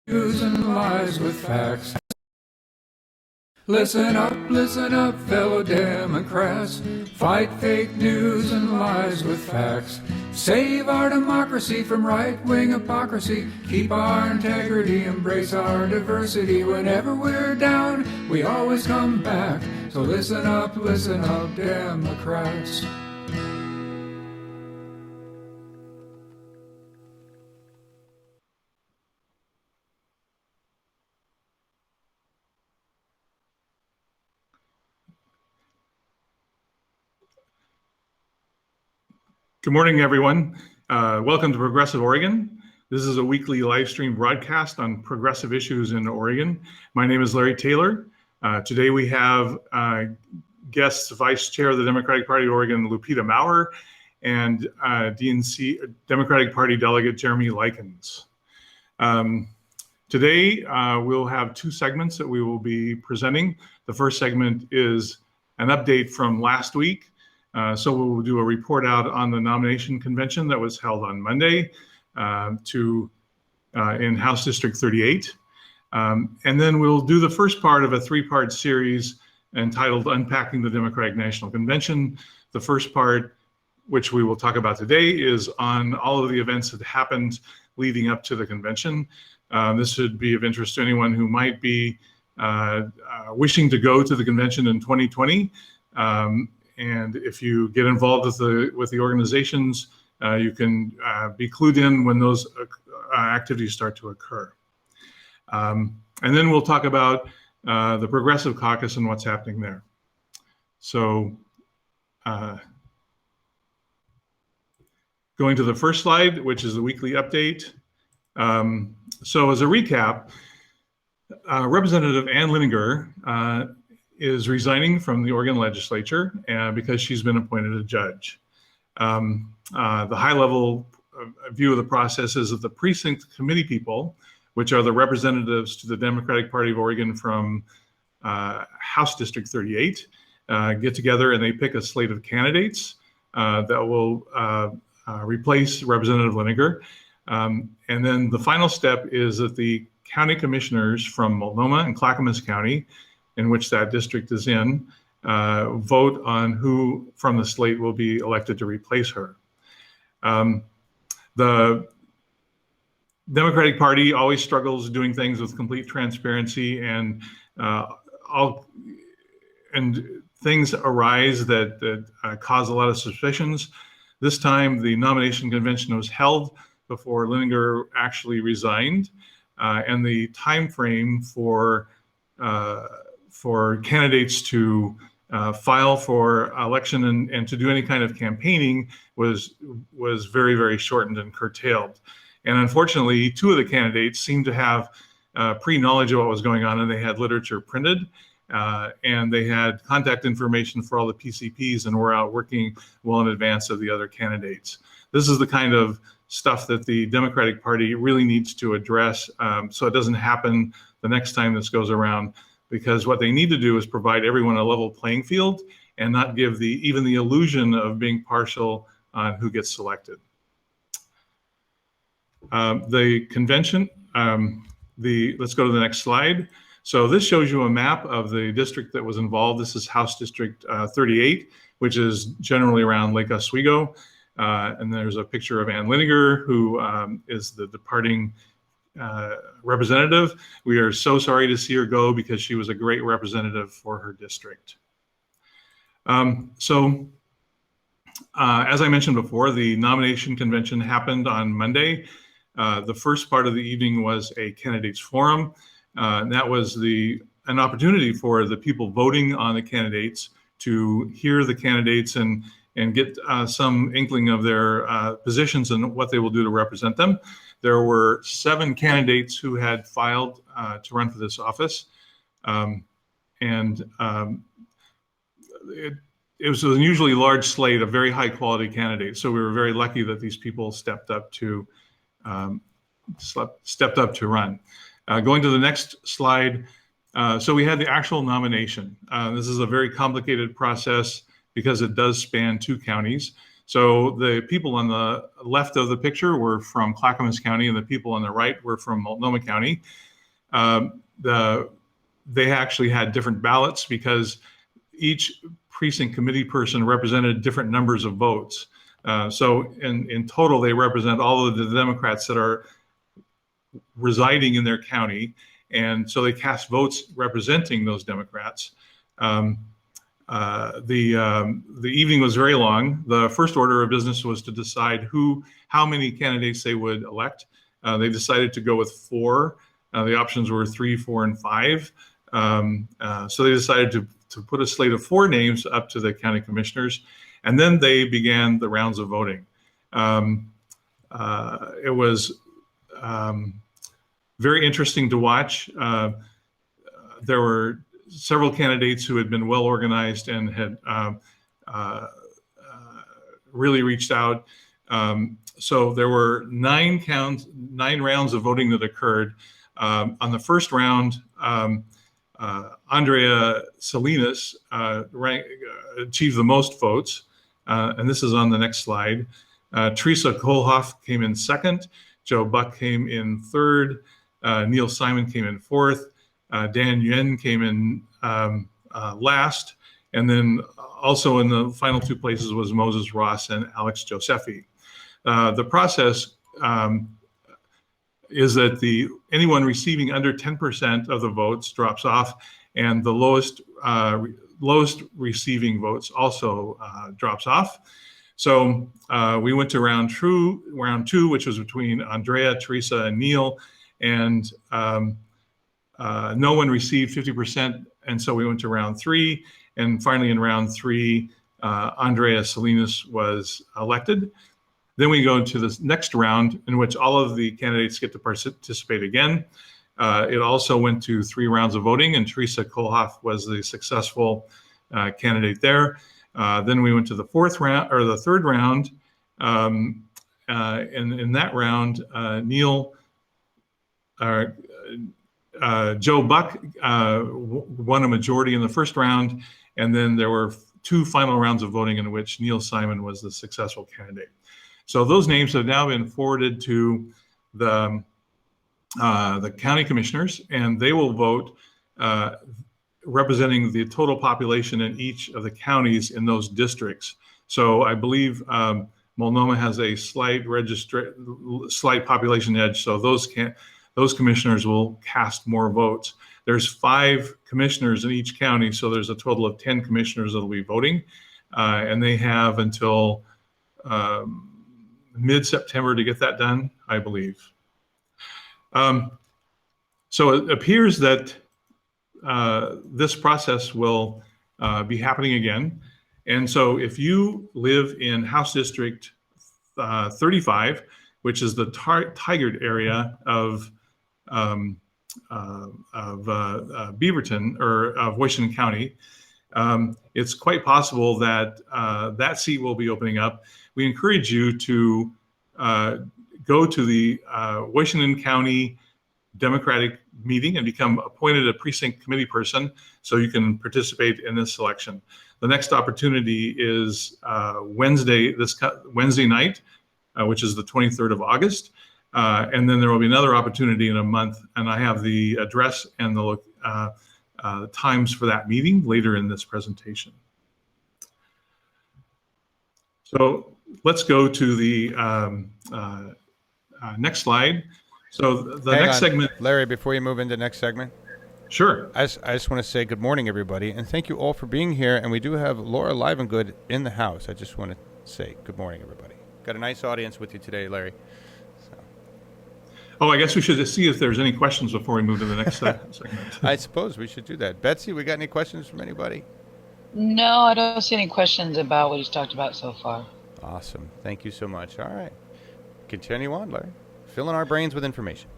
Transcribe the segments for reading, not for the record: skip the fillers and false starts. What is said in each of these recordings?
News and lies with facts. Listen up, fellow Democrats. Fight fake news and lies with facts. Save our democracy from right-wing hypocrisy. Keep our integrity, embrace our diversity. Whenever we're down, we always come back. So listen up, Democrats. Good morning, everyone. Welcome to Progressive Oregon. This is a weekly live stream broadcast on progressive issues in Oregon. My name is Larry Taylor. Today we have guests, Vice Chair of the Democratic Party of Oregon, Lupita Maurer, and DNC Democratic Party Delegate Jeremy Likens. Today we'll have two segments that we will be presenting. The first segment is an update from last week. So we'll do a report out on the nomination convention that was held on Monday in House District 38. And then we'll do the first part of a three-part series entitled Unpacking the Democratic National Convention. The first part, which we will talk about today, is on all of the events that happened leading up to the convention. This should be of interest to anyone who might be wishing to go to the convention in 2020. And if you get involved with the organizations, you can be clued in when those activities start to occur. And then we'll talk about the Progressive Caucus and what's happening there. So going to the first slide, which is the weekly update. So as a recap, Representative Ann Lininger is resigning from the Oregon legislature because she's been appointed a judge. The high-level view of the process is that the precinct committee people, which are the representatives to the Democratic Party of Oregon from House District 38, get together and they pick a slate of candidates that will replace Representative Lininger. And then the final step is that the county commissioners from Multnomah and Clackamas County, in which that district is in, vote on who from the slate will be elected to replace her. The Democratic Party always struggles doing things with complete transparency, and things arise that cause a lot of suspicions. This time, the nomination convention was held before Lininger actually resigned, and the time frame for candidates to file for election and to do any kind of campaigning was very, very shortened and curtailed. And unfortunately, two of the candidates seemed to have pre-knowledge of what was going on, and they had literature printed, and they had contact information for all the PCPs and were out working well in advance of the other candidates. This is the kind of stuff that the Democratic Party really needs to address so it doesn't happen the next time this goes around, because what they need to do is provide everyone a level playing field and not give even the illusion of being partial on who gets selected. The convention, let's go to the next slide. So this shows you a map of the district that was involved. This is House District 38, which is generally around Lake Oswego. And there's a picture of Ann Lininger, who is the departing representative. We are so sorry to see her go because she was a great representative for her district. So as I mentioned before, the nomination convention happened on Monday. The first part of the evening was a candidates forum. And that was an opportunity for the people voting on the candidates to hear the candidates and get some inkling of their positions and what they will do to represent them. There were 7 candidates who had filed to run for this office. It was an unusually large slate of very high quality candidates. So we were very lucky that these people stepped up to run. Going to the next slide. So we had the actual nomination. This is a very complicated process because it does span 2 counties. So the people on the left of the picture were from Clackamas County, and the people on the right were from Multnomah County. They actually had different ballots because each precinct committee person represented different numbers of votes. So in total, they represent all of the Democrats that are residing in their county. And so they cast votes representing those Democrats. The evening was very long. The first order of business was to decide how many candidates they would elect. They decided to go with 4. The options were 3, 4, and 5. So they decided to put a slate of 4 names up to the county commissioners, and then they began the rounds of voting. It was very interesting to watch. There were several candidates who had been well organized and had really reached out. So there were 9 rounds of voting that occurred. On the first round, Andrea Salinas achieved the most votes, and this is on the next slide. Teresa Kohlhoff came in second. Joe Buck came in third. Neil Simon came in fourth. Dan Yuen came in last. And then also in the final 2 places was Moses Ross and Alex Josephi. The process is that anyone receiving under 10% of the votes drops off, and the lowest receiving votes also drops off. So we went to round 2, which was between Andrea, Teresa, and Neil, and no one received 50%, and so we went to round 3, and finally in round 3, Andrea Salinas was elected. Then we go to the next round, in which all of the candidates get to participate again. It also went to 3 rounds of voting, and Teresa Kohlhoff was the successful candidate there. Then we went to the third round, and in that round, Joe Buck won a majority in the first round, and then there were 2 final rounds of voting in which Neil Simon was the successful candidate. So those names have now been forwarded to the county commissioners, and they will vote representing the total population in each of the counties in those districts. So I believe Multnomah has a slight population edge, so those commissioners will cast more votes. There's 5 commissioners in each county, so there's a total of 10 commissioners that will be voting, and they have until mid-September to get that done, I believe. So it appears that this process will be happening again. And so if you live in House District 35, which is the Tigard area of Beaverton, or of Washington County, it's quite possible that that seat will be opening up. We encourage you to go to the Washington County Democratic meeting and become appointed a precinct committee person so you can participate in this selection. The next opportunity is Wednesday night, which is the 23rd of August. And then there will be another opportunity in a month, and I have the address and the times for that meeting later in this presentation. So let's go to the next slide. So the next segment. Larry, before you move into the next segment. Sure. I just want to say good morning, everybody, and thank you all for being here. And we do have Laura Livengood in the house. I just want to say good morning, everybody. Got a nice audience with you today, Larry. Oh, I guess we should see if there's any questions before we move to the next segment. I suppose we should do that. Betsy, we got any questions from anybody? No, I don't see any questions about what he's talked about so far. Awesome. Thank you so much. All right. Continue on, Larry. Filling our brains with information.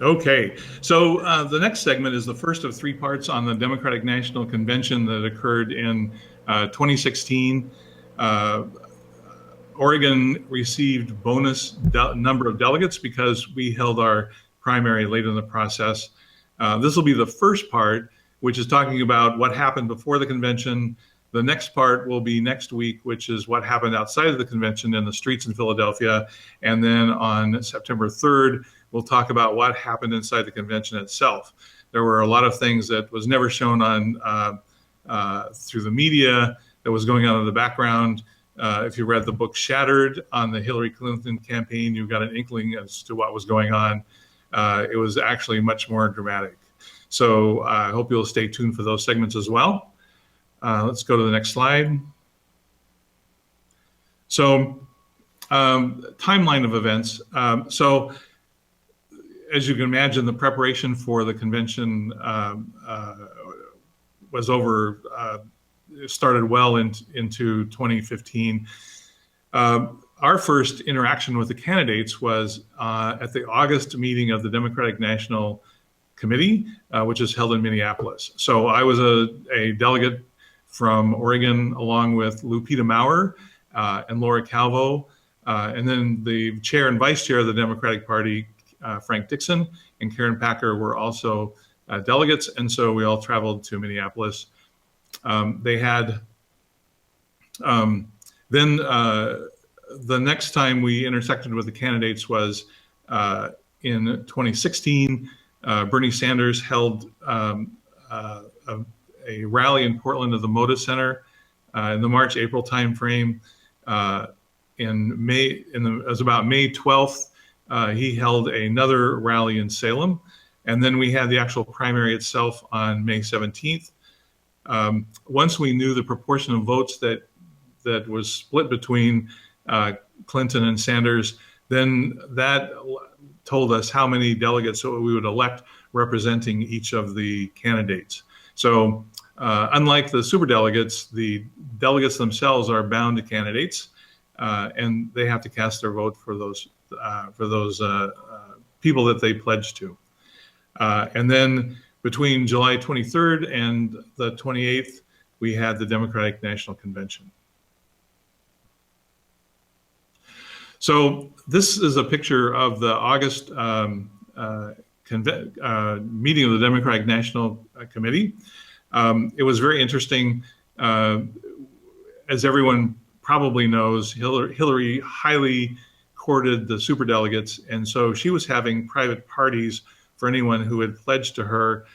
Okay. So the next segment is the first of 3 parts on the Democratic National Convention that occurred in 2016. Oregon received bonus number of delegates because we held our primary late in the process. This will be the first part, which is talking about what happened before the convention, The next part will be next week, which is what happened outside of the convention in the streets in Philadelphia. And then on September 3rd, we'll talk about what happened inside the convention itself. There were a lot of things that was never shown on through the media that was going on in the background. If you read the book Shattered on the Hillary Clinton campaign, you got an inkling as to what was going on. It was actually much more dramatic. So I hope you'll stay tuned for those segments as well. Let's go to the next slide. So timeline of events. So as you can imagine, the preparation for the convention was started well into 2015. Our first interaction with the candidates was at the August meeting of the Democratic National Committee, which is held in Minneapolis. So I was a delegate from Oregon, along with Lupita Maurer and Laura Calvo, and then the chair and vice chair of the Democratic Party, Frank Dixon, and Karen Packer were also delegates, and so we all traveled to Minneapolis. They had then the next time we intersected with the candidates was in 2016. Bernie Sanders held a rally in Portland at the Moda Center in the March-April timeframe. It was about May 12th. He held another rally in Salem, and then we had the actual primary itself on May 17th. Once we knew the proportion of votes that was split between Clinton and Sanders, then that told us how many delegates we would elect representing each of the candidates. So unlike the superdelegates, the delegates themselves are bound to candidates, and they have to cast their vote for those people that they pledge to. And then between July 23rd and the 28th, we had the Democratic National Convention. So this is a picture of the August meeting of the Democratic National Committee. It was very interesting. As everyone probably knows, Hillary highly courted the superdelegates, and so she was having private parties for anyone who had pledged to her.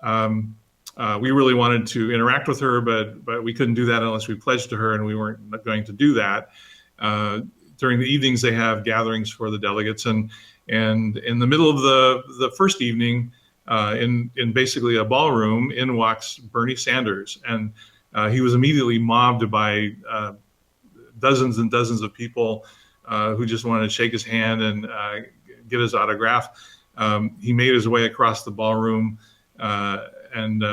We really wanted to interact with her, but we couldn't do that unless we pledged to her, and we weren't going to do that. During the evenings, they have gatherings for the delegates, and in the middle of the first evening, in basically a ballroom, in walks Bernie Sanders, and he was immediately mobbed by dozens and dozens of people who just wanted to shake his hand and get his autograph. He made his way across the ballroom, and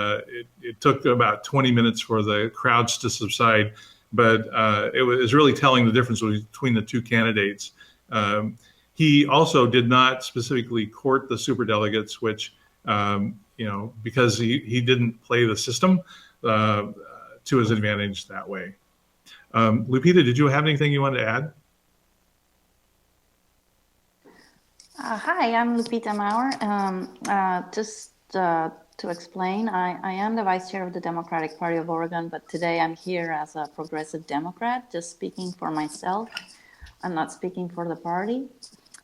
it took about 20 minutes for the crowds to subside. But it was really telling the difference between the two candidates. He also did not specifically court the superdelegates, which, because he didn't play the system to his advantage that way. Lupita, did you have anything you wanted to add? Hi, I'm Lupita Maurer. Just to explain, I am the vice chair of the Democratic Party of Oregon, but today I'm here as a progressive Democrat, just speaking for myself. I'm not speaking for the party.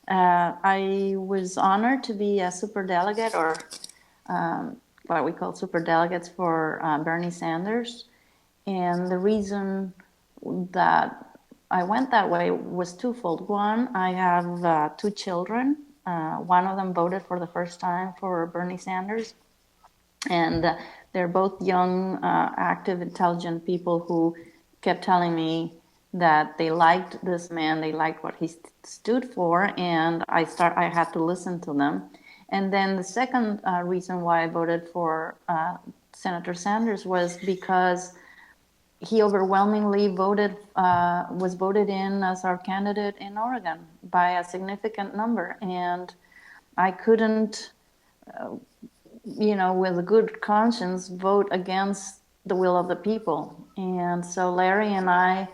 I was honored to be a superdelegate, or what we call superdelegates, for Bernie Sanders. And the reason that I went that way was twofold. One, I have 2 children. One of them voted for the first time for Bernie Sanders. And they're both young, active, intelligent people who kept telling me that they liked this man, they liked what he stood for, and I had to listen to them. And then the second reason why I voted for Senator Sanders was because he overwhelmingly was voted in as our candidate in Oregon by a significant number, and I couldn't with a good conscience, vote against the will of the people. And so Larry and I,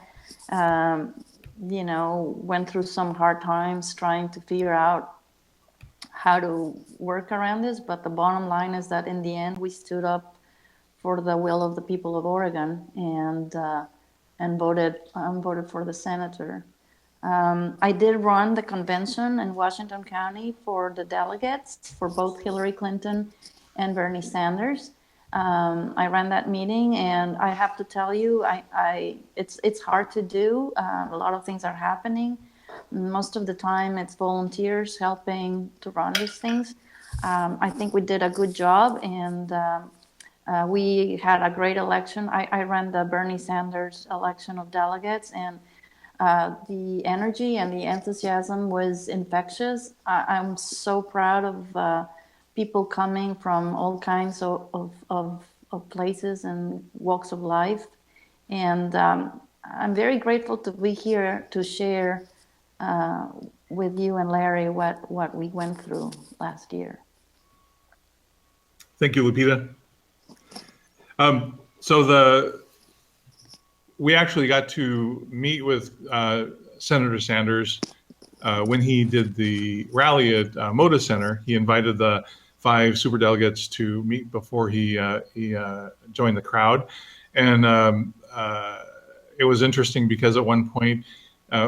went through some hard times trying to figure out how to work around this. But the bottom line is that in the end, we stood up for the will of the people of Oregon, and voted for the senator. I did run the convention in Washington County for the delegates for both Hillary Clinton and Bernie Sanders. I ran that meeting, and I have to tell you, it's hard to do. A lot of things are happening. Most of the time, it's volunteers helping to run these things. I think we did a good job, and we had a great election. I ran the Bernie Sanders election of delegates, and the energy and the enthusiasm was infectious. I'm so proud of people coming from all kinds of places and walks of life. And I'm very grateful to be here to share with you and Larry what we went through last year. Thank you, Lupita. We actually got to meet with Senator Sanders when he did the rally at Moda Center. He invited the 5 superdelegates to meet before he joined the crowd. And it was interesting because at one point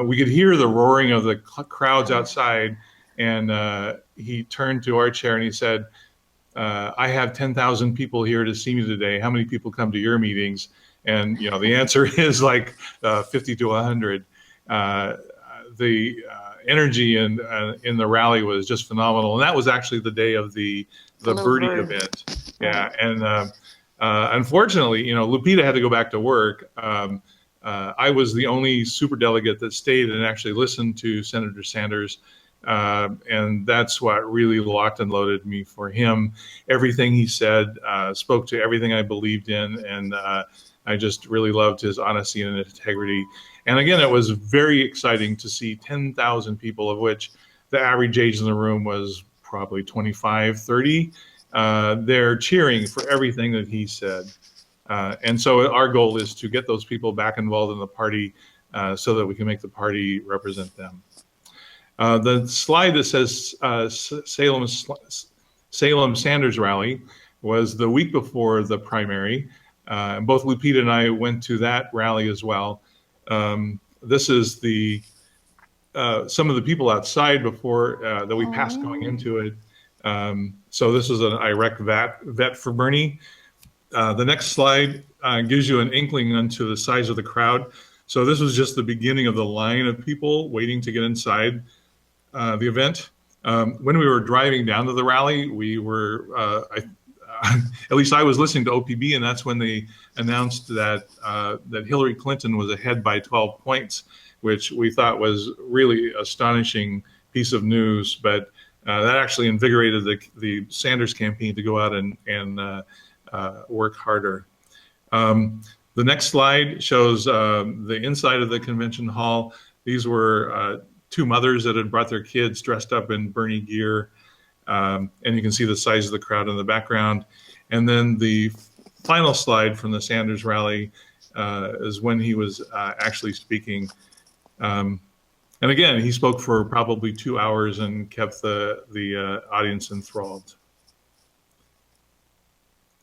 we could hear the roaring of the crowds outside, and he turned to our chair and he said, I have 10,000 people here to see me today. How many people come to your meetings? And the answer is like 50 to 100. The energy in the rally was just phenomenal, and that was actually the day of the birdie event. Yeah, and unfortunately, Lupita had to go back to work. I was the only superdelegate that stayed and actually listened to Senator Sanders. And that's what really locked and loaded me for him. Everything he said spoke to everything I believed in, and I just really loved his honesty and integrity. And again, it was very exciting to see 10,000 people, of which the average age in the room was probably 25, 30. They're cheering for everything that he said. And so our goal is to get those people back involved in the party so that we can make the party represent them. The slide that says Salem Sanders rally was the week before the primary. Both Lupita and I went to that rally as well. This is some of the people outside before that we passed going into it. So this is an Iraq vet for Bernie. The next slide gives you an inkling into the size of the crowd. So this was just the beginning of the line of people waiting to get inside the event. When we were driving down to the rally, we were, at least I was listening to OPB, and that's when they announced that Hillary Clinton was ahead by 12 points, which we thought was really astonishing piece of news. But that actually invigorated the Sanders campaign to go out and work harder. The next slide shows the inside of the convention hall. These were 2 mothers that had brought their kids dressed up in Bernie gear. And you can see the size of the crowd in the background. And then the final slide from the Sanders rally is when he was actually speaking. And again, he spoke for probably 2 hours and kept the audience enthralled.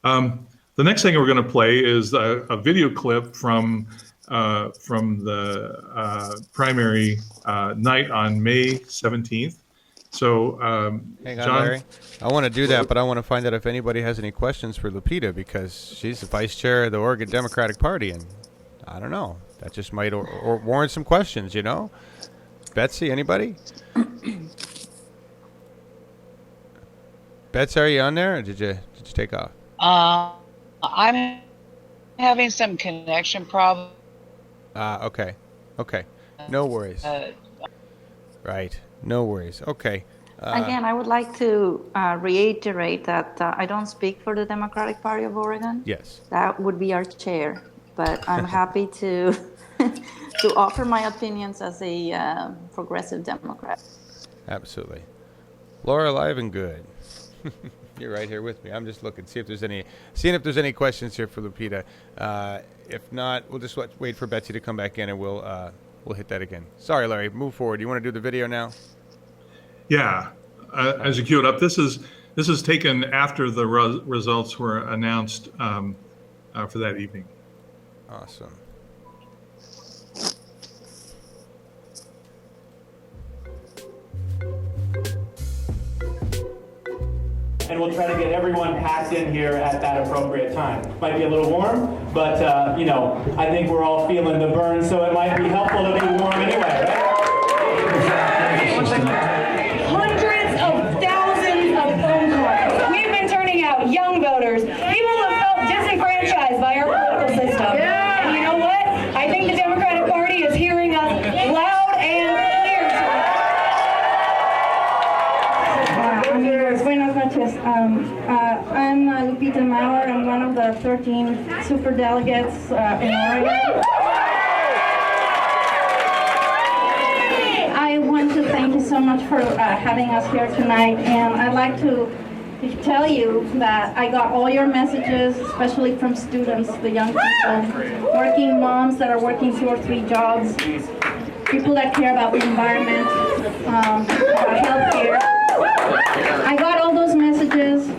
The next thing we're going to play is a video clip from the primary night on May 17th. So, hang on, John, Larry. I want to do that, but I want to find out if anybody has any questions for Lupita, because she's the vice chair of the Oregon Democratic Party, and I don't know. That just might or warrant some questions, Betsy, anybody? Betsy, are you on there, or did you take off? I'm having some connection problems. Okay. No worries. Right. No worries. Okay. Again, I would like to reiterate that I don't speak for the Democratic Party of Oregon. Yes. That would be our chair, but I'm happy to offer my opinions as a progressive Democrat. Absolutely. Laura, live and good. You're right here with me. I'm just looking, seeing if there's any questions here for Lupita. If not, we'll just wait for Betsy to come back in, and we'll hit that again. Sorry, Larry. Move forward. You want to do the video now? Yeah. As you cue it up, this is taken after the results were announced for that evening. Awesome. And we'll try to get everyone packed in here at that appropriate time. Might be a little warm, but I think we're all feeling the burn, so it might be helpful to be warm anyway, right? Hundreds of thousands of phone calls. We've been turning out young voters, people who felt disenfranchised by our political system. Yeah. And you know what? I think the Democratic Party is hearing us loud and clear. Buenas noches. I'm Lupita Maurer. I'm one of the 13 superdelegates in Oregon. I want to thank you so much for having us here tonight, and I'd like to tell you that I got all your messages, especially from students, the young people, working moms that are working 2 or 3 jobs, people that care about the environment, about healthcare. I got all those messages.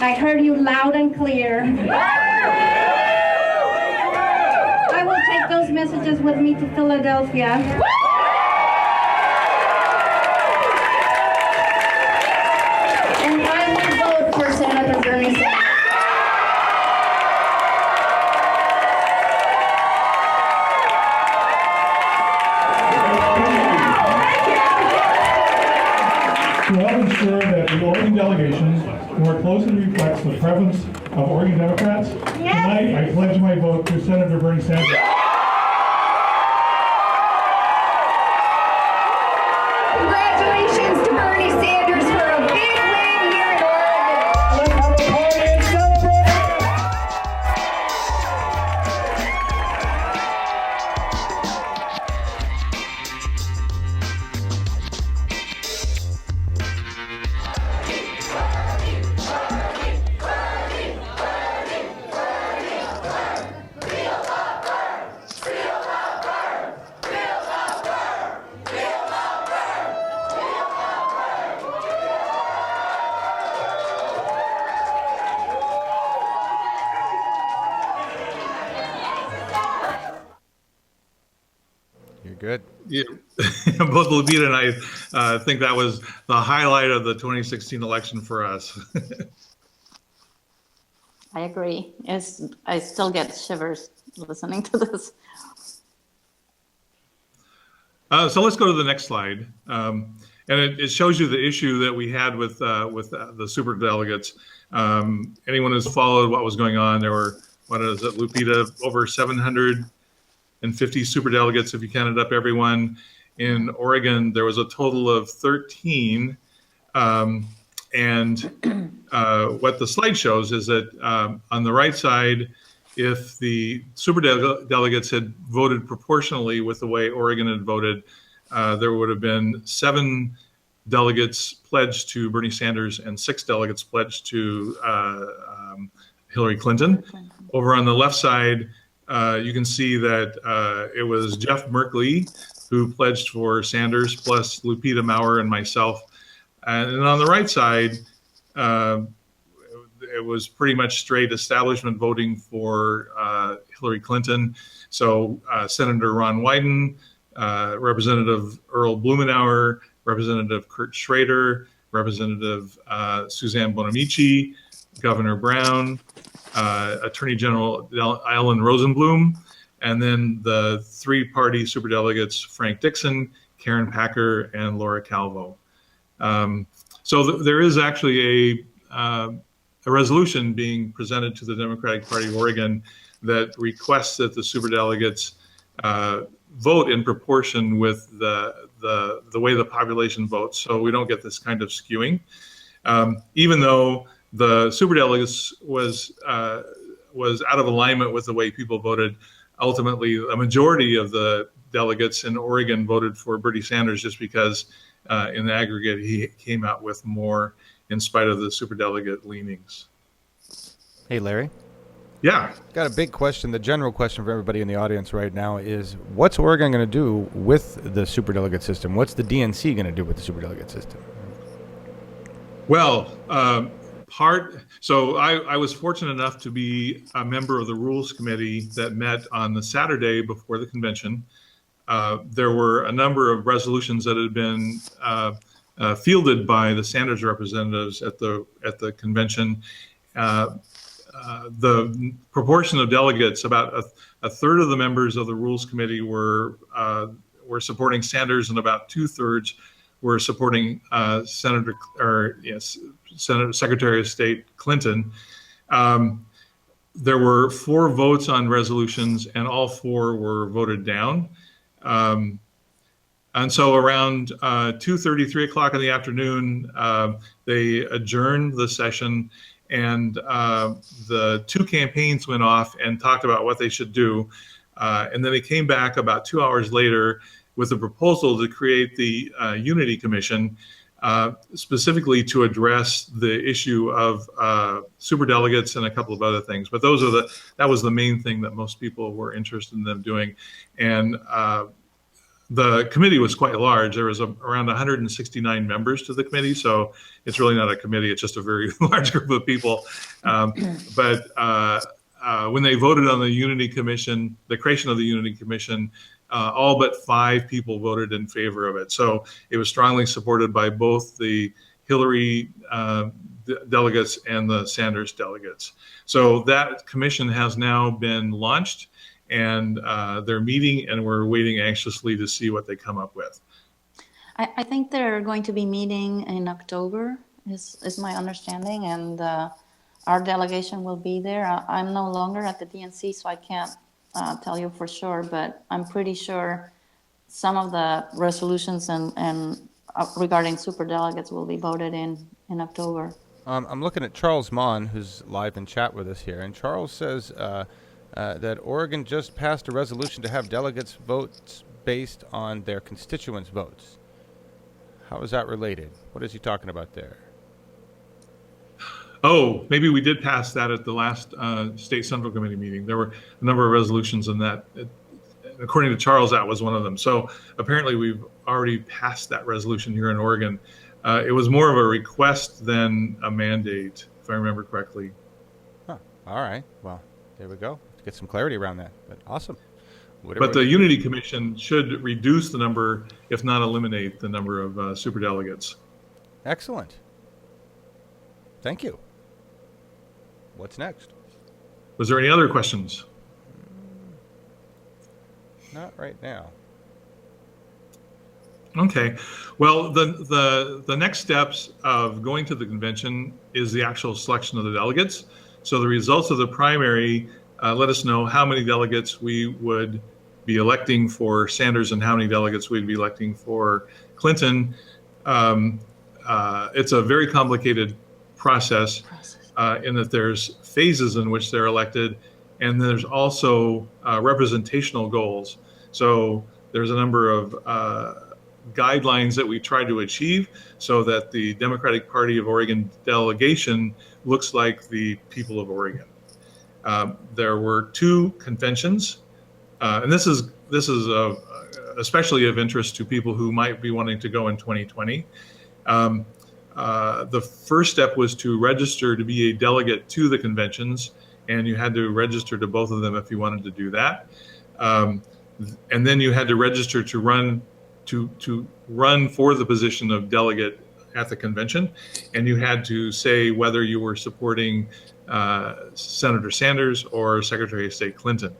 I heard you loud and clear. I will take those messages with me to Philadelphia. And I will vote for Senator Bernie Sanders. To help ensure that the Oregon delegation more closely reflects the preference of Oregon Democrats, tonight I pledge my vote to Senator Bernie Sanders. Congratulations to Bernie Sanders for a big win here in Oregon. Let's have a party and celebrate! You're good. Yeah, both Lupita and I think that was the highlight of the 2016 election for us. I agree. I still get shivers listening to this. So let's go to the next slide. And it shows you the issue that we had with the super delegates. Anyone who's followed what was going on, there were, what is it, Lupita, over 750 super delegates if you counted up everyone. In Oregon, there was a total of 13. What the slide shows is that on the right side, if the super delegates had voted proportionally with the way Oregon had voted, there would have been 7 delegates pledged to Bernie Sanders and 6 delegates pledged to Hillary Clinton. Over on the left side, you can see that it was Jeff Merkley who pledged for Sanders, plus Lupita Maurer and myself. And on the right side, it was pretty much straight establishment voting for Hillary Clinton. So Senator Ron Wyden, Representative Earl Blumenauer, Representative Kurt Schrader, Representative Suzanne Bonamici, Governor Brown, Attorney General Alan Rosenblum, and then the 3-party superdelegates, Frank Dixon, Karen Packer, and Laura Calvo. So there is actually a resolution being presented to the Democratic Party of Oregon that requests that the superdelegates vote in proportion with the way the population votes, so we don't get this kind of skewing. Even though the superdelegates was out of alignment with the way people voted, ultimately a majority of the delegates in Oregon voted for Bernie Sanders just because in the aggregate he came out with more in spite of the superdelegate leanings. Hey, Larry. Yeah. Got a big question. The general question for everybody in the audience right now is, what's Oregon going to do with the superdelegate system? What's the DNC going to do with the superdelegate system? Well, So I was fortunate enough to be a member of the Rules Committee that met on the Saturday before the convention. There were a number of resolutions that had been fielded by the Sanders representatives at the convention. The proportion of delegates, about a third of the members of the Rules Committee were supporting Sanders, and about 2/3 were supporting Secretary of State Clinton. There were 4 votes on resolutions, and all 4 were voted down. And so around 2:30, 3 o'clock in the afternoon, they adjourned the session, and the 2 campaigns went off and talked about what they should do. And then they came back about 2 hours later with a proposal to create the Unity Commission, specifically to address the issue of superdelegates and a couple of other things. But that was the main thing that most people were interested in them doing. And the committee was quite large. There was around 169 members to the committee, so it's really not a committee, it's just a very large group of people. But when they voted on the Unity Commission, the creation of the Unity Commission, all but 5 people voted in favor of it. So it was strongly supported by both the Hillary delegates and the Sanders delegates. So that commission has now been launched, and they're meeting, and we're waiting anxiously to see what they come up with. I think they're going to be meeting in October, is my understanding, and our delegation will be there. I'm no longer at the DNC, so I can't tell you for sure, but I'm pretty sure some of the resolutions and regarding superdelegates will be voted in October. I'm looking at Charles Mon, who's live in chat with us here, and Charles says that Oregon just passed a resolution to have delegates vote based on their constituents' votes. How is that related? What is he talking about there? Oh, maybe we did pass that at the last State Central Committee meeting. There were a number of resolutions in that. According to Charles, that was one of them. So apparently we've already passed that resolution here in Oregon. It was more of a request than a mandate, if I remember correctly. Huh. All right. Well, there we go. To get some clarity around that. But awesome. But the Unity Commission should reduce the number, if not eliminate the number of superdelegates. Excellent. Thank you. What's next? Was there any other questions? Not right now. Okay. Well, the next steps of going to the convention is the actual selection of the delegates. So the results of the primary let us know how many delegates we would be electing for Sanders and how many delegates we'd be electing for Clinton. It's a very complicated process in that there's phases in which they're elected, and there's also representational goals. So there's a number of guidelines that we try to achieve so that the Democratic Party of Oregon delegation looks like the people of Oregon. There were 2 conventions, and this is especially of interest to people who might be wanting to go in 2020. The first step was to register to be a delegate to the conventions, and you had to register to both of them if you wanted to do that. And then you had to register to run for the position of delegate at the convention, and you had to say whether you were supporting Senator Sanders or Secretary of State Clinton.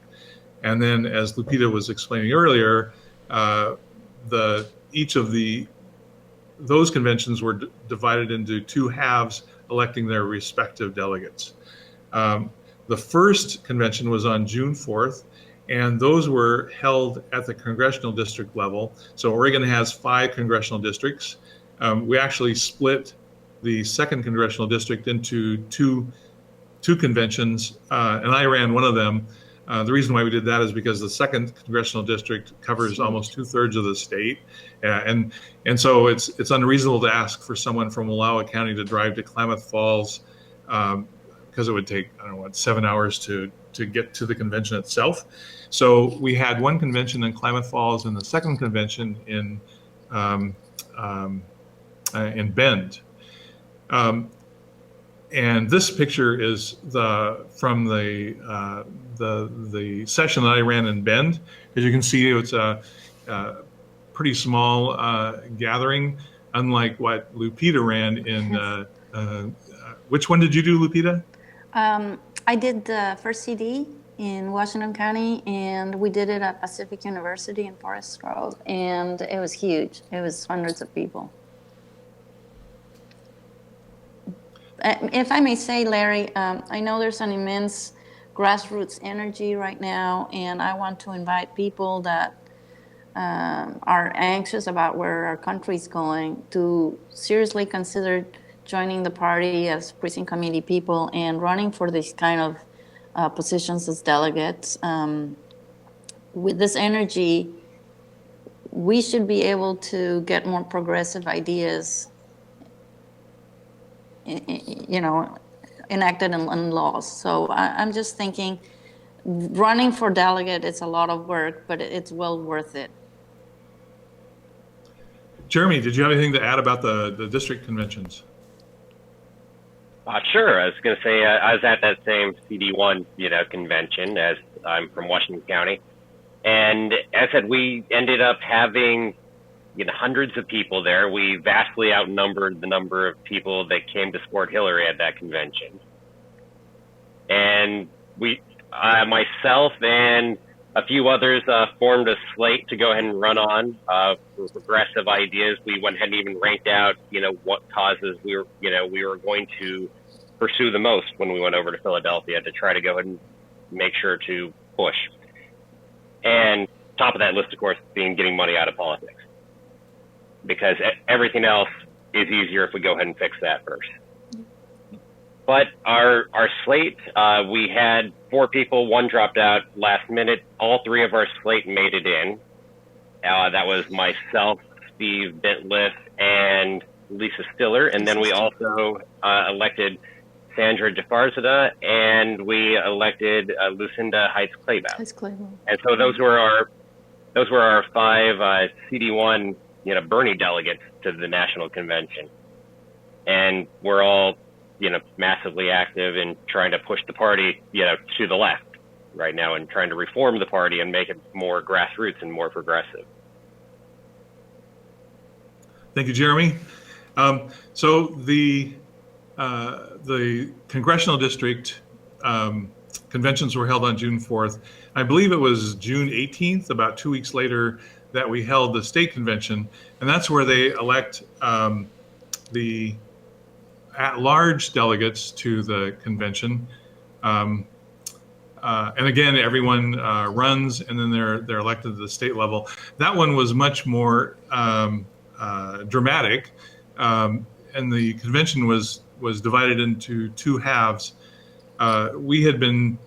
And then, as Lupita was explaining earlier, each of those conventions were divided into 2 halves, electing their respective delegates. The first convention was on June 4th, and those were held at the congressional district level. So Oregon has 5 congressional districts. We actually split the 2nd congressional district into two conventions, and I ran one of them. The reason why we did that is because the 2nd congressional district covers almost 2/3 of the state, and so it's unreasonable to ask for someone from Wallowa County to drive to Klamath Falls, because it would take 7 hours to get to the convention itself. So we had one convention in Klamath Falls and the 2nd convention in Bend. And this picture is from the session that I ran in Bend. As you can see, it's a pretty small gathering, unlike what Lupita ran in. Which one did you do, Lupita? I did the first CD in Washington County, and we did it at Pacific University in Forest Grove, and it was huge. It was hundreds of people. If I may say, Larry, I know there's an immense grassroots energy right now, and I want to invite people that are anxious about where our country's going to seriously consider joining the party as precinct committee people and running for these kind of positions as delegates. With this energy, we should be able to get more progressive ideas enacted in laws. So I'm just thinking running for delegate, it's a lot of work, but it's well worth it. Jeremy, did you have anything to add about the district conventions? Sure. I was going to say I was at that same CD1, convention, as I'm from Washington County, and as I said, we ended up having hundreds of people there. We vastly outnumbered the number of people that came to support Hillary at that convention. And myself and a few others formed a slate to go ahead and run on for progressive ideas. We went ahead and even ranked out, what causes we were going to pursue the most when we went over to Philadelphia to try to go ahead and make sure to push. And top of that list, of course, being getting money out of politics, because everything else is easier if we go ahead and fix that first. But our slate, we had 4 people, 1 dropped out last minute. All 3 of our slate made it in. That was myself, Steve Bentliff, and Lisa Stiller. And then we also elected Sandra Jafarzadeh, and we elected Lucinda Heights-Claybaugh. And so those were our 5 CD1 Bernie delegates to the national convention. And we're all, massively active in trying to push the party, to the left right now and trying to reform the party and make it more grassroots and more progressive. Thank you, Jeremy. So the Congressional District conventions were held on June 4th. I believe it was June 18th, about 2 weeks later, that we held the state convention, and that's where they elect the at-large delegates to the convention. And again, everyone runs, and then they're elected at the state level. That one was much more dramatic, and the convention was divided into 2 halves. We had been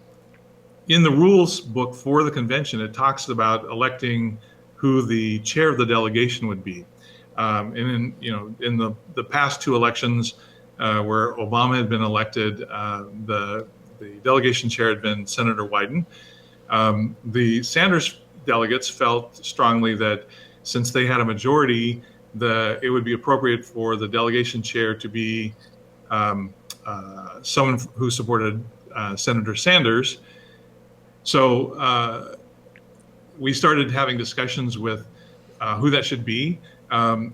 in the rules book for the convention. It talks about electing who the chair of the delegation would be. And in the past 2 elections where Obama had been elected, the delegation chair had been Senator Wyden. The Sanders delegates felt strongly that since they had a majority, it would be appropriate for the delegation chair to be someone who supported Senator Sanders. So we started having discussions with who that should be.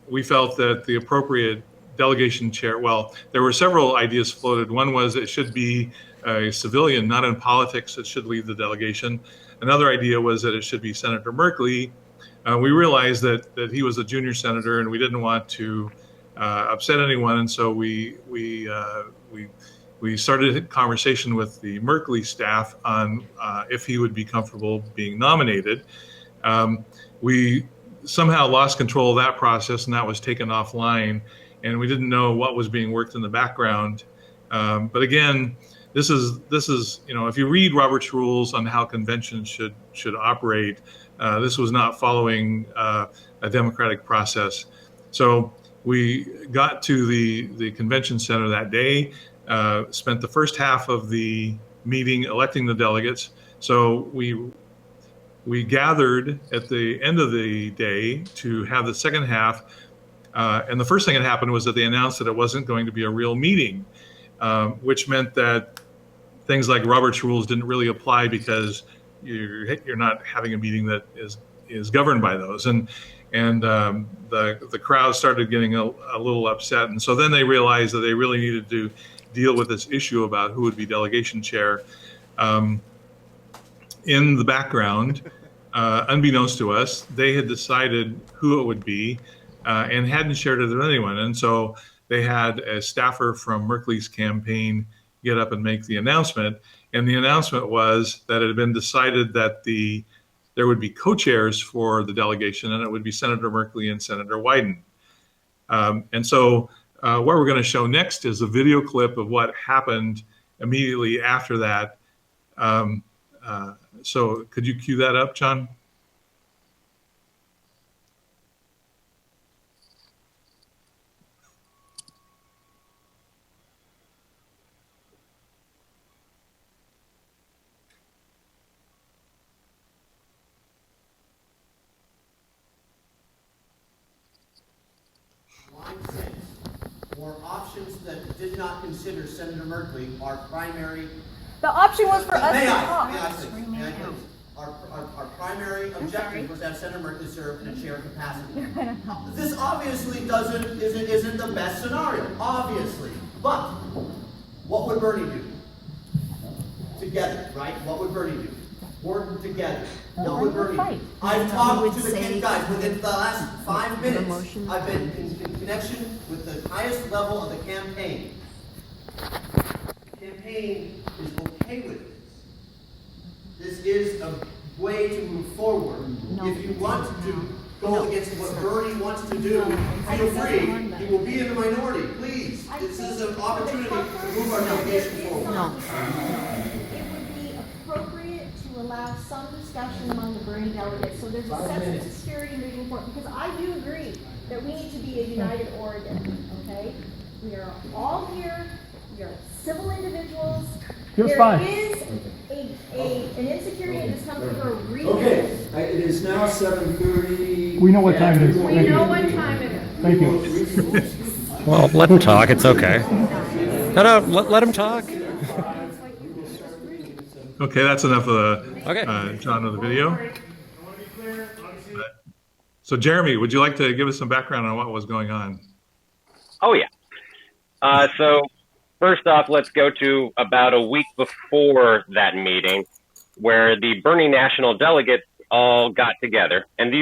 We felt that the appropriate delegation chair, well, there were several ideas floated. One was it should be a civilian, not in politics, that should lead the delegation. Another idea was that it should be Senator Merkley. We realized that he was a junior senator and we didn't want to upset anyone, and so we started a conversation with the Merkley staff on if he would be comfortable being nominated. We somehow lost control of that process, and that was taken offline, and we didn't know what was being worked in the background. But again, this is if you read Robert's rules on how conventions should operate, this was not following a democratic process. So we got to the convention center that day, spent the first half of the meeting electing the delegates. So we gathered at the end of the day to have the second half. And the first thing that happened was that they announced that it wasn't going to be a real meeting. which meant that things like Robert's rules didn't really apply because you're not having a meeting that is governed by those. And the crowd started getting a little upset. And so then they realized that they really needed to deal with this issue about who would be delegation chair. In the background, unbeknownst to us, they had decided who it would be and hadn't shared it with anyone. And so they had a staffer from Merkley's campaign get up and make the announcement. And the announcement was that it had been decided that there would be co-chairs for the delegation, and it would be Senator Merkley and Senator Wyden. And so what we're going to show next is a video clip of what happened immediately after that. So could you cue that up, John? Or options that did not consider Senator Merkley our primary. The option was for us to talk. May I please? Our primary objective was to have Senator Merkley serve in a chair capacity. This obviously isn't the best scenario, obviously. But what would Bernie do? Together, right? What would Bernie do? Work together. What would Bernie do? I've talked to the guys within the last 5 minutes. I've been in connection with the highest level of the campaign. The campaign is okay with this. This is a way to move forward. If you want to go against what Bernie wants to do, feel free. He will be in the minority. Please. This is an opportunity to move our delegation forward. It would be appropriate to allow some discussion among the Bernie delegates, so there's a sense of security moving forward. Because I do agree that we need to be a united Oregon. Okay, we are all here. We are civil individuals. There is an insecurity in this country for a reason. Okay, it is now 7:30. We know what time it is. We know what time it is. Thank you. Well, let him talk. It's okay. No, let him talk. Okay, that's enough of John of the video. So Jeremy, would you like to give us some background on what was going on? Oh, yeah. So first off, let's go to about a week before that meeting where the Bernie National delegates all got together. And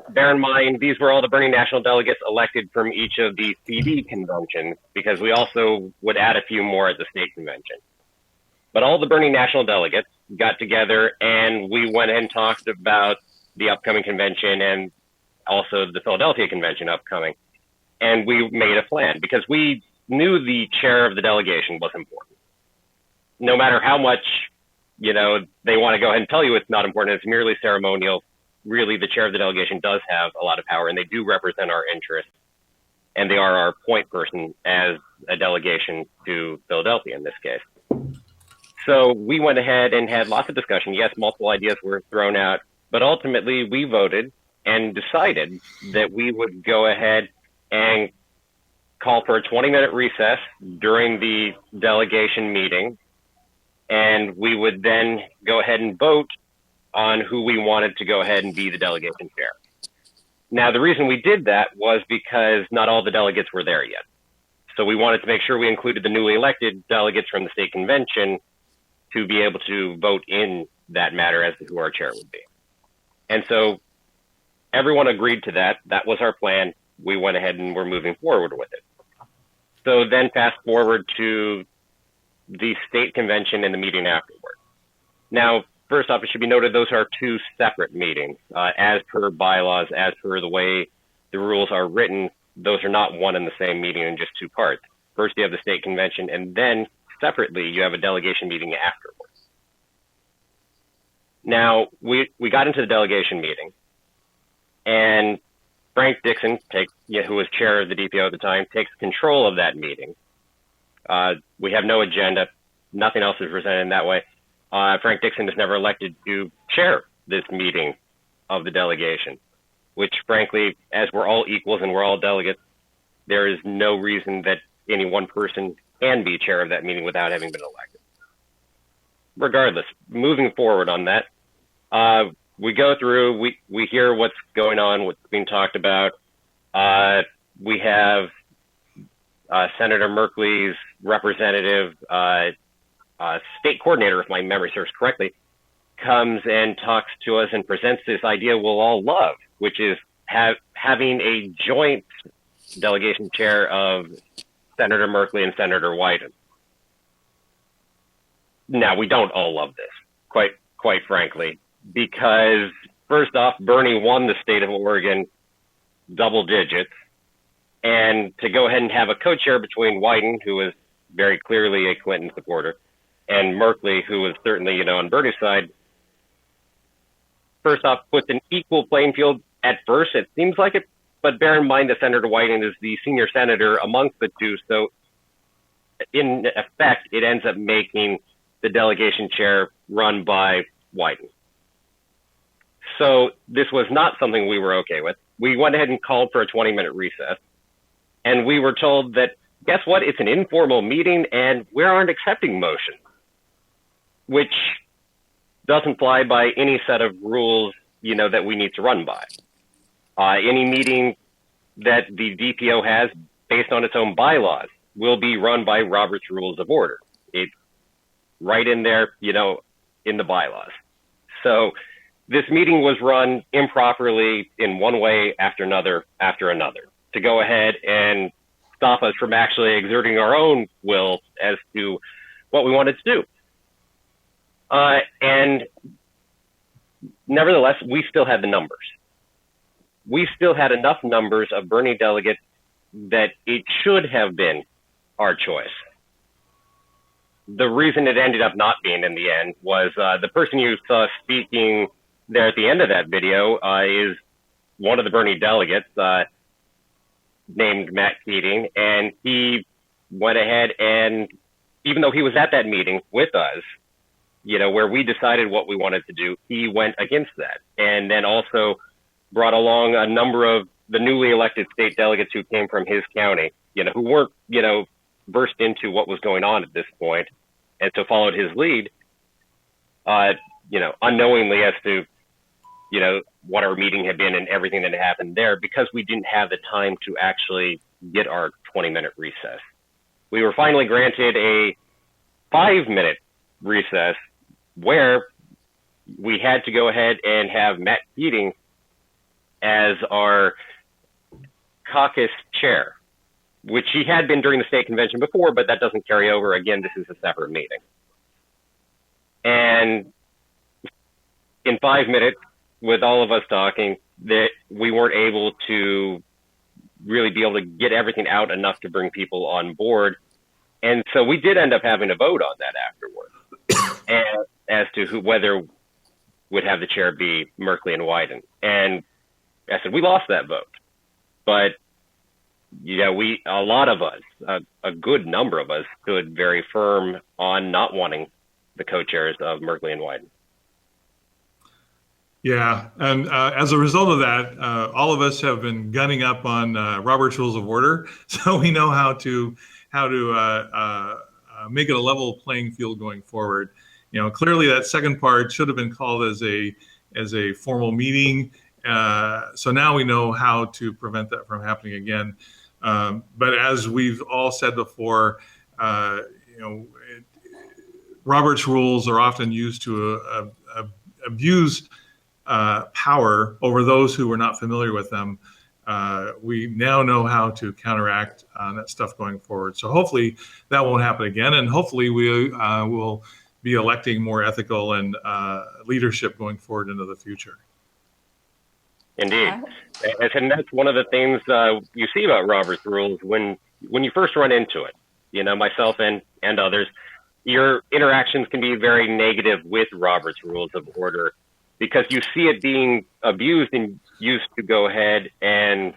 bear in mind, these were all the Bernie National delegates elected from each of the CD conventions, because we also would add a few more at the state convention. But all the Bernie National delegates got together and we went and talked about the upcoming convention and also the Philadelphia convention upcoming. And we made a plan because we knew the chair of the delegation was important. No matter how much, they want to go ahead and tell you it's not important, it's merely ceremonial. Really, the chair of the delegation does have a lot of power and they do represent our interests. And they are our point person as a delegation to Philadelphia in this case. So we went ahead and had lots of discussion. Yes, multiple ideas were thrown out, but ultimately we voted and decided that we would go ahead and call for a 20-minute recess during the delegation meeting. And we would then go ahead and vote on who we wanted to go ahead and be the delegation chair. Now, the reason we did that was because not all the delegates were there yet. So we wanted to make sure we included the newly elected delegates from the state convention to be able to vote in that matter as to who our chair would be. And so everyone agreed to that. That was our plan. We went ahead and we're moving forward with it. So then fast forward to the state convention and the meeting afterward. Now, first off, it should be noted those are two separate meetings. As per bylaws, as per the way the rules are written, those are not one and the same meeting in just two parts. First, you have the state convention, and then separately, you have a delegation meeting afterwards. Now, we got into the delegation meeting, and Frank Dixon, who was chair of the DPO at the time, takes control of that meeting. We have no agenda. Nothing else is presented in that way. Frank Dixon is never elected to chair this meeting of the delegation, which frankly, as we're all equals and we're all delegates, there is no reason that any one person and be chair of that meeting without having been elected. Regardless, moving forward on that, we go through, we hear what's going on, what's being talked about. We have Senator Merkley's representative, state coordinator, if my memory serves correctly, comes and talks to us and presents this idea we'll all love, which is having a joint delegation chair of Senator Merkley and Senator Wyden. Now, we don't all love this, quite frankly, because first off, Bernie won the state of Oregon double digits, and to go ahead and have a co-chair between Wyden, who is very clearly a Clinton supporter, and Merkley, who was certainly, on Bernie's side, first off, puts an equal playing field. At first, it seems like it, but bear in mind that Senator Wyden is the senior senator amongst the two, so in effect, it ends up making the delegation chair run by Wyden. So this was not something we were okay with. We went ahead and called for a 20-minute recess, and we were told that, guess what, it's an informal meeting, and we aren't accepting motions, which doesn't fly by any set of rules, that we need to run by. Any meeting that the DPO has based on its own bylaws will be run by Robert's Rules of Order. It's right in there, in the bylaws. So this meeting was run improperly in one way after another to go ahead and stop us from actually exerting our own will as to what we wanted to do. And nevertheless, we still had the numbers. We still had enough numbers of Bernie delegates that it should have been our choice. The reason it ended up not being in the end was the person you saw speaking there at the end of that video is one of the Bernie delegates named Matt Keating, and he went ahead and, even though he was at that meeting with us, where we decided what we wanted to do, he went against that. And then also brought along a number of the newly elected state delegates who came from his county, who weren't, versed into what was going on at this point, and so followed his lead, unknowingly as to, what our meeting had been and everything that had happened there, because we didn't have the time to actually get our 20-minute recess. We were finally granted a 5-minute recess where we had to go ahead and have Matt Keating as our caucus chair, which he had been during the state convention before, but that doesn't carry over. Again, this is a separate meeting. And in 5 minutes, with all of us talking, that we weren't able to really be able to get everything out enough to bring people on board. And so we did end up having a vote on that afterward, and as to whether would have the chair be Merkley and Wyden. And I said, we lost that vote. But, a lot of us, a good number of us, stood very firm on not wanting the co-chairs of Merkley and Wyden. Yeah, and as a result of that, all of us have been gunning up on Robert's Rules of Order, so we know how to make it a level playing field going forward. Clearly that second part should have been called as a formal meeting. So now we know how to prevent that from happening again. But as we've all said before, Robert's rules are often used to abuse power over those who were not familiar with them. We now know how to counteract that stuff going forward. So hopefully that won't happen again, and hopefully we will be electing more ethical and leadership going forward into the future. Indeed. And that's one of the things you see about Robert's rules when you first run into it. Myself and others, your interactions can be very negative with Robert's Rules of Order, because you see it being abused and used to go ahead and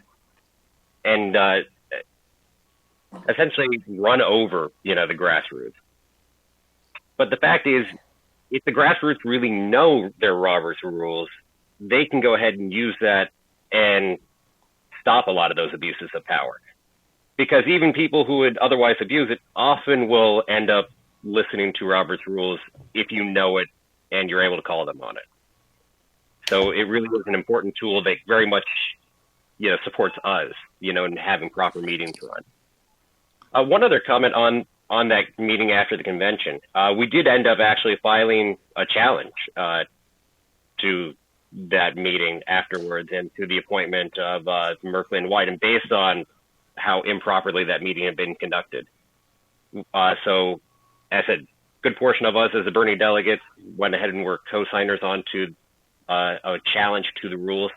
essentially run over, the grassroots. But the fact is, if the grassroots really know their Robert's rules, they can go ahead and use that and stop a lot of those abuses of power. because even people who would otherwise abuse it often will end up listening to Robert's rules if you know it and you're able to call them on it. So it really is an important tool that very much, supports us, in having proper meetings run. One other comment on that meeting after the convention. We did end up actually filing a challenge to that meeting afterwards and to the appointment of Merkley and White, and based on how improperly that meeting had been conducted. So, as a good portion of us as the Bernie delegates went ahead and were co-signers onto a challenge to the rules.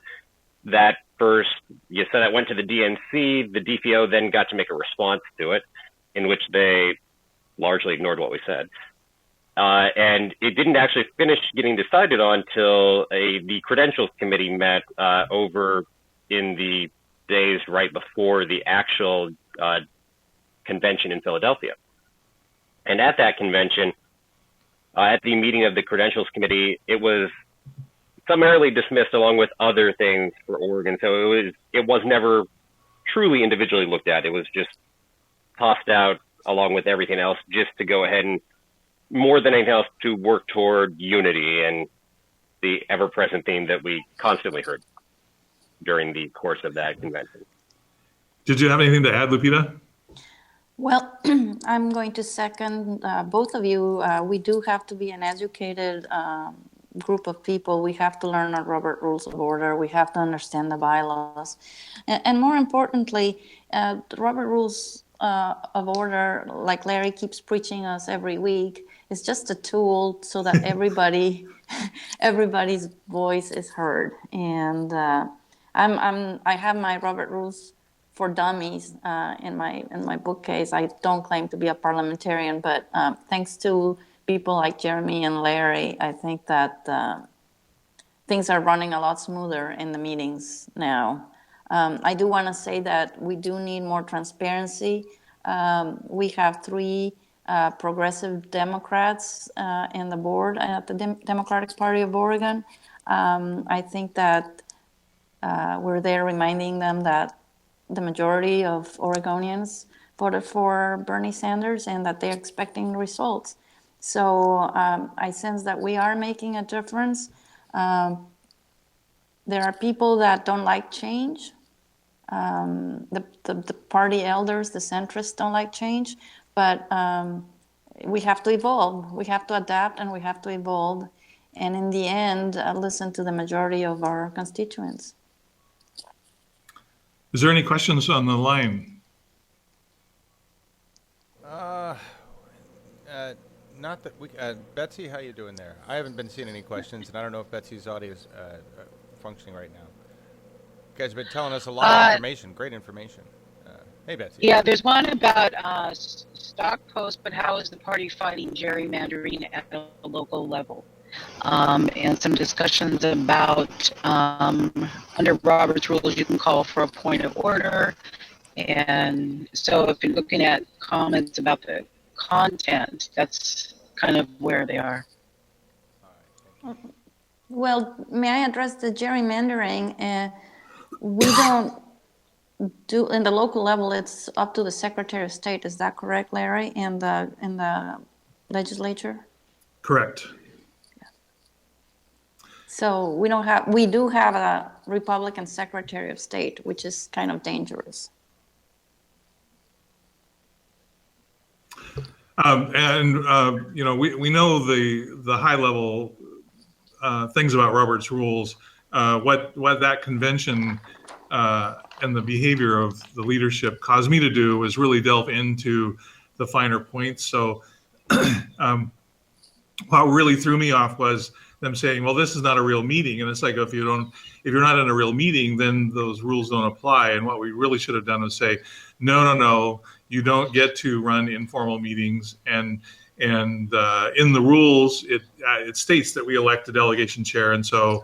That first, you said that went to the DNC. The DPO then got to make a response to it, in which they largely ignored what we said. And it didn't actually finish getting decided on till the Credentials Committee met over in the days right before the actual convention in Philadelphia. And at that convention, at the meeting of the Credentials Committee, it was summarily dismissed along with other things for Oregon. So it was never truly individually looked at. It was just tossed out along with everything else, just to go ahead and, more than anything else, to work toward unity and the ever-present theme that we constantly heard during the course of that convention. Did you have anything to add, Lupita? Well, I'm going to second both of you. We do have to be an educated group of people. We have to learn our Robert Rules of Order. We have to understand the bylaws. And more importantly, the Robert Rules of Order, like Larry keeps preaching us every week, is just a tool so that everybody's voice is heard. And I have my Robert Rules for Dummies in my bookcase. I don't claim to be a parliamentarian, but thanks to people like Jeremy and Larry, I think that things are running a lot smoother in the meetings now. I do want to say that we do need more transparency. We have 3 progressive Democrats in the board at the Democratic Party of Oregon. I think that we're there reminding them that the majority of Oregonians voted for Bernie Sanders and that they're expecting results. So I sense that we are making a difference. There are people that don't like change. The party elders, the centrists, don't like change, but we have to evolve. We have to adapt and we have to evolve. And in the end, listen to the majority of our constituents. Is there any questions on the line? Not that we. Betsy, how you doing there? I haven't been seeing any questions, and I don't know if Betsy's audio is functioning right now. You guys have been telling us a lot of information, great information. Hey, Betsy. Yeah, there's one about stock posts, but how is the party fighting gerrymandering at the local level? And some discussions about under Robert's rules, you can call for a point of order. And so if you're looking at comments about the content, that's kind of where they are. Well, may I address the gerrymandering? We don't do in the local level. It's up to the Secretary of State. Is that correct, Larry? In the legislature. Correct. So we do have a Republican Secretary of State, which is kind of dangerous. We know the high level things about Robert's rules. What that convention and the behavior of the leadership caused me to do was really delve into the finer points. So what really threw me off was them saying, well, this is not a real meeting. And it's like, if you're not in a real meeting, then those rules don't apply. And what we really should have done was say, no, you don't get to run informal meetings. And in the rules, it states that we elect a delegation chair. And so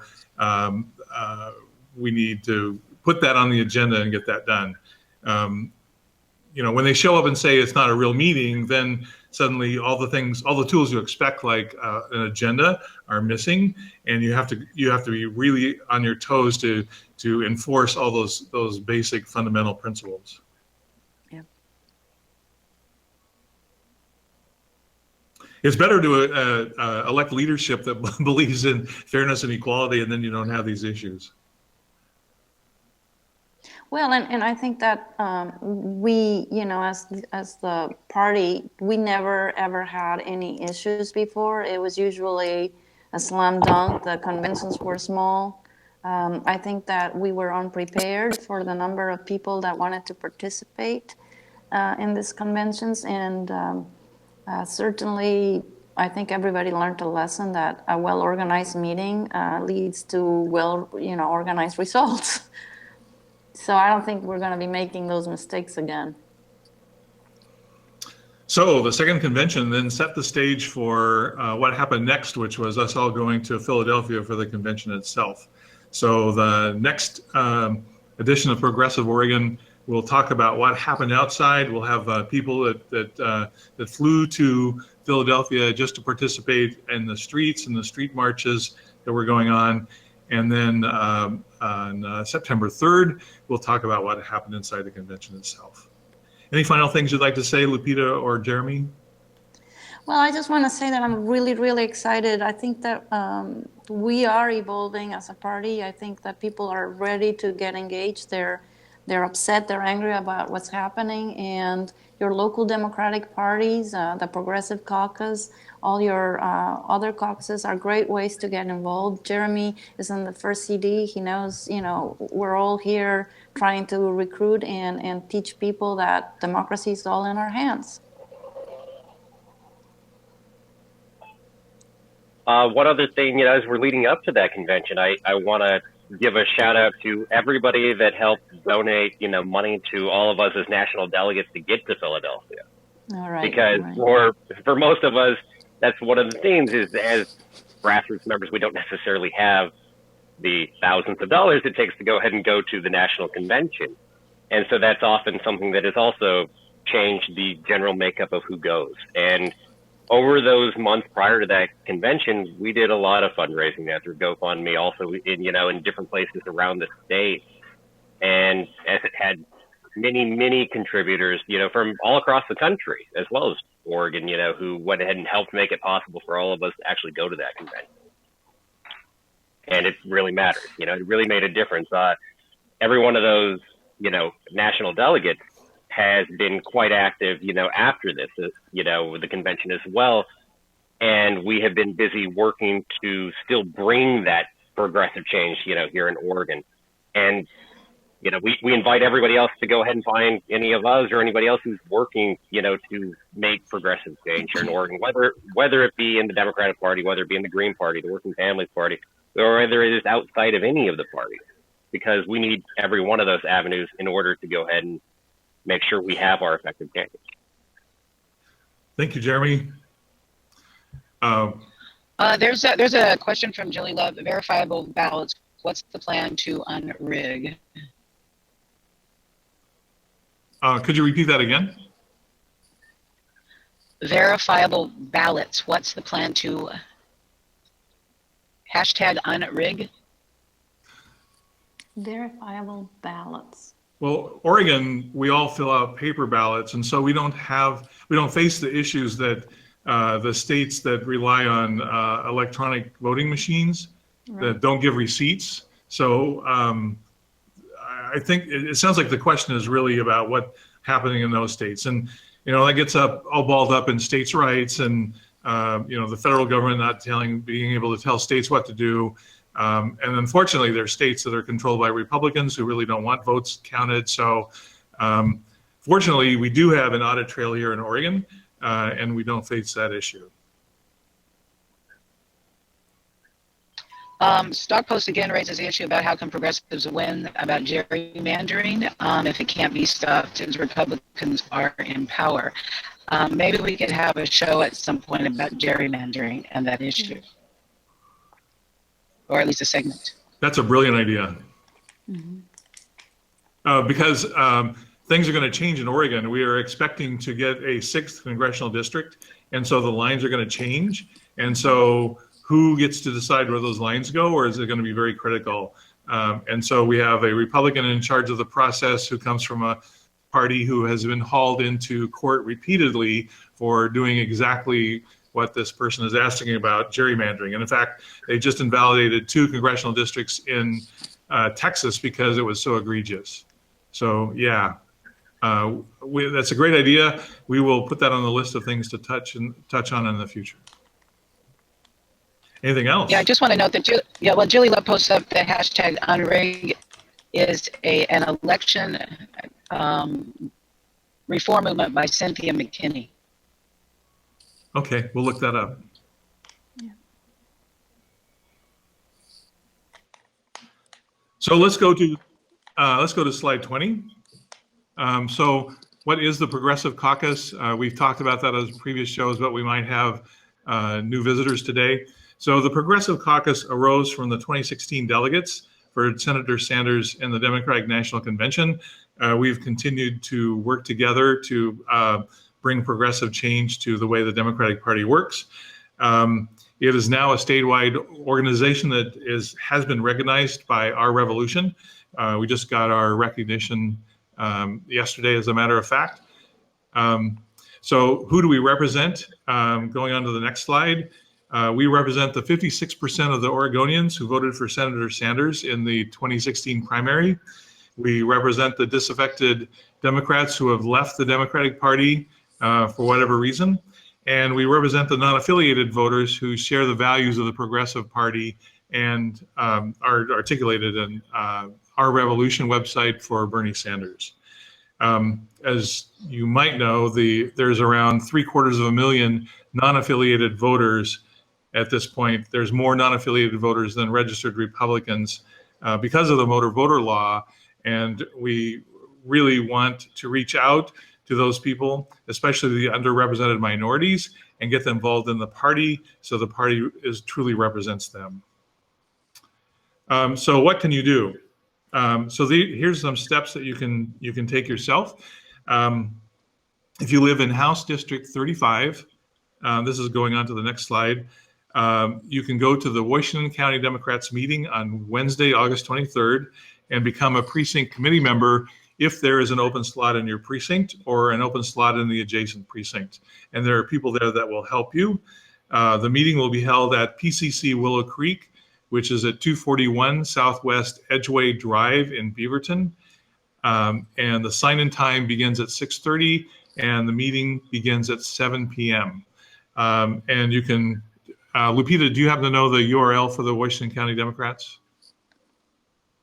we need to put that on the agenda and get that done. When they show up and say it's not a real meeting, then suddenly all the tools you expect, like an agenda, are missing, and you have to be really on your toes to enforce all those basic fundamental principles. Yeah. It's better to elect leadership that believes in fairness and equality, and then you don't have these issues. Well, and I think that we, as the party, we never ever had any issues before. It was usually a slam dunk. The conventions were small. I think that we were unprepared for the number of people that wanted to participate in these conventions, and certainly I think everybody learned a lesson that a well-organized meeting leads to organized results. So I don't think we're going to be making those mistakes again. So the second convention then set the stage for what happened next, which was us all going to Philadelphia for the convention itself. So the next edition of Progressive Oregon will talk about what happened outside. We'll have people that flew to Philadelphia just to participate in the streets and the street marches that were going on. And then on September 3rd, we'll talk about what happened inside the convention itself. Any final things you'd like to say, Lupita or Jeremy? Well, I just want to say that I'm really, really excited. I think that we are evolving as a party. I think that people are ready to get engaged. They're upset, they're angry about what's happening, and your local Democratic parties, the Progressive Caucus, all your other caucuses are great ways to get involved. Jeremy is in the first CD. He knows, we're all here trying to recruit and teach people that democracy is all in our hands. One other thing, as we're leading up to that convention, I want to give a shout out to everybody that helped donate, money to all of us as national delegates to get to Philadelphia. All right. Because for most of us, that's one of the things is as grassroots members, we don't necessarily have the thousands of dollars it takes to go ahead and go to the national convention. And so that's often something that has also changed the general makeup of who goes. And over those months prior to that convention, we did a lot of fundraising there through GoFundMe, also in different places around the state. And as it had many contributors, from all across the country, as well as Oregon, who went ahead and helped make it possible for all of us to actually go to that convention. And it really matters. It really made a difference. Every one of those, national delegates has been quite active, after this, with the convention as well. And we have been busy working to still bring that progressive change, here in Oregon. And, we invite everybody else to go ahead and find any of us or anybody else who's working, to make progressive change here in Oregon, whether it be in the Democratic Party, whether it be in the Green Party, the Working Families Party, or whether it is outside of any of the parties, because we need every one of those avenues in order to go ahead and make sure we have our effective change. Thank you, Jeremy. There's a question from Julie Love. Verifiable ballots. What's the plan to unrig? Could you repeat that again? Verifiable ballots. What's the plan to #unrig? Verifiable ballots. Well, Oregon, we all fill out paper ballots, and so we don't face the issues that the states that rely on electronic voting machines that don't give receipts. So I think it sounds like the question is really about what's happening in those states, and that gets all balled up in states' rights, and the federal government not being able to tell states what to do. And unfortunately, there are states that are controlled by Republicans who really don't want votes counted. So fortunately, we do have an audit trail here in Oregon, and we don't face that issue. Stockpost again raises the issue about how come progressives win about gerrymandering if it can't be stopped since Republicans are in power. Maybe we could have a show at some point about gerrymandering and that issue. Or at least a segment. That's a brilliant idea. Because things are going to change in Oregon. We are expecting to get a 6th congressional district, and so the lines are going to change. And so who gets to decide where those lines go, or is it going to be very critical? And so we have a Republican in charge of the process who comes from a party who has been hauled into court repeatedly for doing exactly what this person is asking about, gerrymandering. And in fact, they just invalidated 2 congressional districts in Texas because it was so egregious. So yeah, that's a great idea. We will put that on the list of things to touch on in the future. Anything else? Yeah, I just want to note that Julie Love posts up the hashtag unrig is an election reform movement by Cynthia McKinney. Okay, we'll look that up. Yeah. So let's go to slide 20. So what is the Progressive Caucus? We've talked about that as previous shows, but we might have new visitors today. So the Progressive Caucus arose from the 2016 delegates for Senator Sanders and the Democratic National Convention. We've continued to work together to bring progressive change to the way the Democratic Party works. It is now a statewide organization that has been recognized by our revolution. We just got our recognition yesterday, as a matter of fact. So who do we represent? Going on to the next slide. We represent the 56% of the Oregonians who voted for Senator Sanders in the 2016 primary. We represent the disaffected Democrats who have left the Democratic Party for whatever reason. And we represent the non-affiliated voters who share the values of the Progressive Party and are articulated in our Revolution website for Bernie Sanders. As you might know, there's around 750,000 non-affiliated voters at this point. There's more non-affiliated voters than registered Republicans because of the motor voter law. And we really want to reach out to those people, especially the underrepresented minorities, and get them involved in the party so the party truly represents them. So what can you do? Here's some steps that you can take yourself. If you live in House District 35, this is going on to the next slide. You can go to the Washington County Democrats meeting on Wednesday, August 23rd, and become a precinct committee member if there is an open slot in your precinct or an open slot in the adjacent precinct. And there are people there that will help you. The meeting will be held at PCC Willow Creek, which is at 241 Southwest Edgeway Drive in Beaverton. And the sign-in time begins at 6:30 and the meeting begins at 7 p.m. And you can, Lupita, do you happen to know the URL for the Washington County Democrats?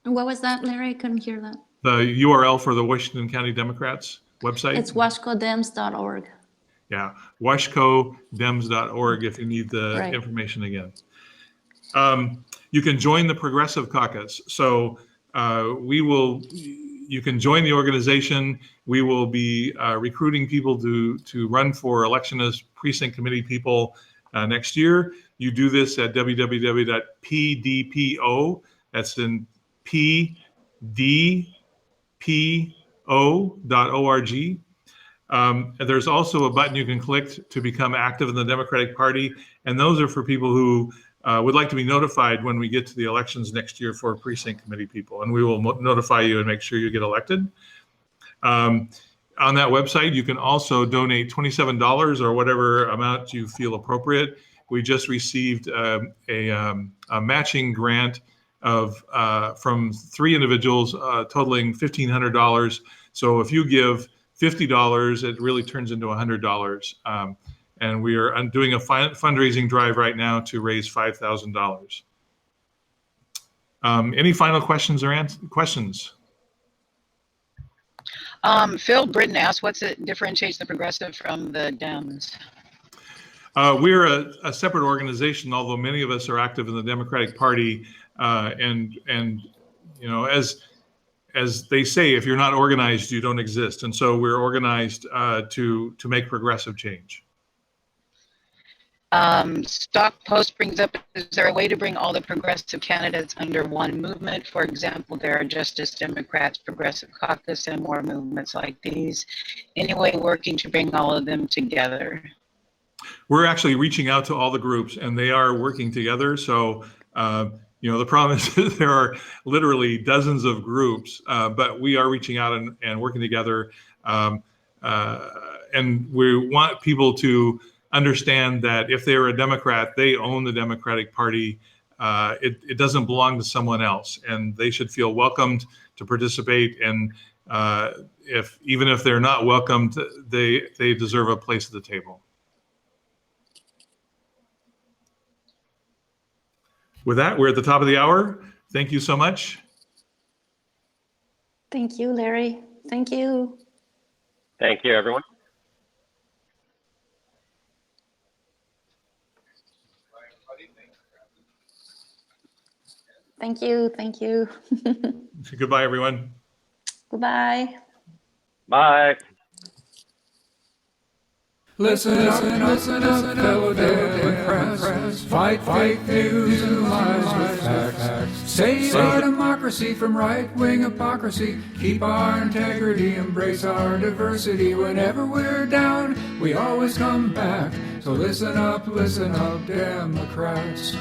What was that, Larry? I couldn't hear that. The URL for the Washington County Democrats website? It's washcodems.org. Yeah, washcodems.org if you need the information again. You can join the Progressive Caucus. So you can join the organization. We will be recruiting people to run for election as precinct committee people next year. You do this at www.pdpo, that's in pdpo.org. There's also a button you can click to become active in the Democratic Party, and those are for people who would like to be notified when we get to the elections next year for precinct committee people, and we will notify you and make sure you get elected. On that website, you can also donate $27 or whatever amount you feel appropriate. We just received a matching grant from 3 individuals totaling $1,500. So if you give $50, it really turns into $100. And we are doing a fundraising drive right now to raise $5,000. Any final questions or questions? Phil Britton asked, what differentiates the Progressive from the Dems? We're a separate organization, although many of us are active in the Democratic Party. And you know, as they say, if you're not organized, you don't exist. And so we're organized to make progressive change. Stock Post brings up, is there a way to bring all the progressive candidates under one movement? For example, there are Justice Democrats, Progressive Caucus, and more movements like these. Any way working to bring all of them together? We're actually reaching out to all the groups, and they are working together. So, you know, the problem is there are literally dozens of groups, but we are reaching out and working together. And we want people to understand that if they were a Democrat, they own the Democratic Party. It doesn't belong to someone else, and they should feel welcomed to participate. And even if they're not welcomed, they deserve a place at the table. With that, we're at the top of the hour. Thank you so much. Thank you, Larry. Thank you. Thank you, everyone. Thank you. Thank you. Goodbye, everyone. Goodbye. Bye. Listen up, fellow Democrats. Fight fake news and lies with facts. Save our democracy from right-wing hypocrisy. Keep our integrity, embrace our diversity. Whenever we're down, we always come back. So listen up, Democrats.